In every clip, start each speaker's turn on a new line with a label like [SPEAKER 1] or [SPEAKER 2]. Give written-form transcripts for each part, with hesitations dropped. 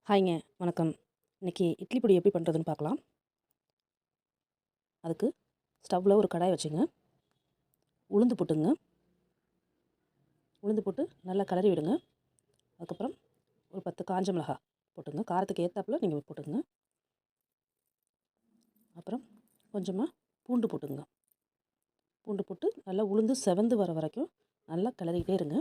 [SPEAKER 1] ஹாய்ங்க. வணக்கம். இன்றைக்கி இட்லி பொடி எப்படி பண்ணுறதுன்னு பார்க்கலாம். அதுக்கு ஸ்டவ்வில் ஒரு கடாய் வச்சுங்க. உளுந்து போட்டுங்க. உளுந்து போட்டு நல்லா கிளறி விடுங்க. அதுக்கப்புறம் ஒரு 10 காஞ்ச மிளகாய் போட்டுங்க. காரத்துக்கு ஏற்றாப்புல நீங்கள் போட்டுங்க. அப்புறம் கொஞ்சமாக பூண்டு போட்டுங்க. பூண்டு போட்டு நல்லா உளுந்து செவந்து வர வரைக்கும் நல்லா கிளறிக்கிட்டே இருங்க.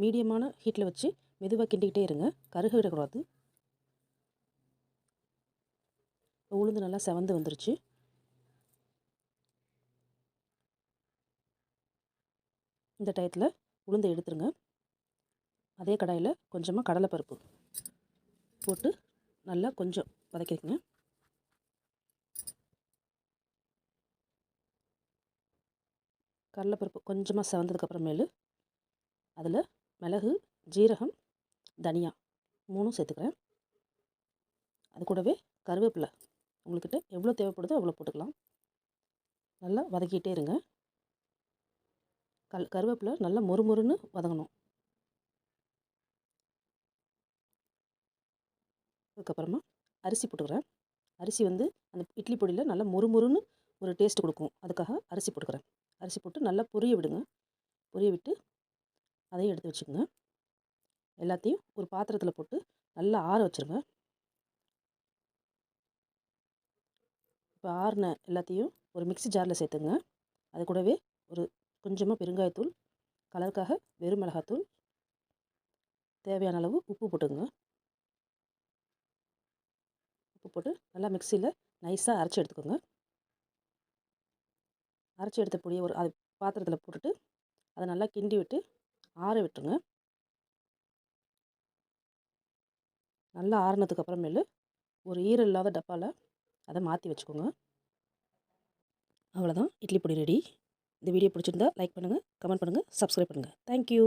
[SPEAKER 1] மீடியமான ஹீட்டில் வச்சு மெதுவாக கிண்டிக்கிட்டே இருங்க. கருக விடக்கூடாது. உளுந்து நல்லா செவந்து வந்துருச்சு. இந்த டயத்தில் உளுந்தை எடுத்துருங்க. அதே கடாயில் கொஞ்சமாக கடலைப்பருப்பு போட்டு நல்லா கொஞ்சம் வதக்கிக்கங்க. கடலைப்பருப்பு கொஞ்சமாக செவந்ததுக்கப்புறமேலு அதில் மிளகு, ஜீரகம், தனியா 3ம் சேர்த்துக்கிறேன். அது கூடவே கருவேப்பிலை உங்கள்கிட்ட எவ்வளோ தேவைப்படுதோ அவ்வளோ போட்டுக்கலாம். நல்லா வதக்கிட்டே இருங்க. கருவேப்பிலை நல்லா மொறுமொறுன்னு வதங்கணும். அதுக்கப்புறமா அரிசி போட்டுக்கிறேன். அரிசி வந்து அந்த இட்லி பொடியில் நல்லா மொறுமொறுன்னு ஒரு டேஸ்ட் கொடுக்கும். அதுக்காக அரிசி போட்டுக்கிறேன். அரிசி போட்டு நல்லா பொரிய விடுங்க. பொரிய விட்டு அதையும் எடுத்து வச்சுக்கோங்க. எல்லாத்தையும் ஒரு பாத்திரத்தில் போட்டு நல்லா ஆற வச்சுருங்க. இப்போ ஆறின எல்லாத்தையும் ஒரு மிக்ஸி ஜாரில் சேர்த்துங்க. அது கூடவே ஒரு கொஞ்சமாக பெருங்காயத்தூள், கலருக்காக வெறும் மிளகாத்தூள், தேவையான அளவு உப்பு போட்டுங்க. உப்பு போட்டு நல்லா மிக்ஸியில் நைஸாக அரைச்சி எடுத்துக்கோங்க. அரைச்சி எடுத்த பொடியை ஒரு அது பாத்திரத்தில் போட்டுட்டு அதை நல்லா கிண்டி விட்டு ஆற விட்டுருங்க. நல்லா ஆறினதுக்கு அப்புறமேலு ஒரு ஈரம் இல்லாத டப்பாவில் அதை மாற்றி வச்சுக்கோங்க. அவ்வளோதான், இட்லி பொடி ரெடி. இந்த வீடியோ பிடிச்சிருந்தா லைக் பண்ணுங்கள், கமெண்ட் பண்ணுங்கள், சப்ஸ்கிரைப் பண்ணுங்கள். தேங்க்யூ.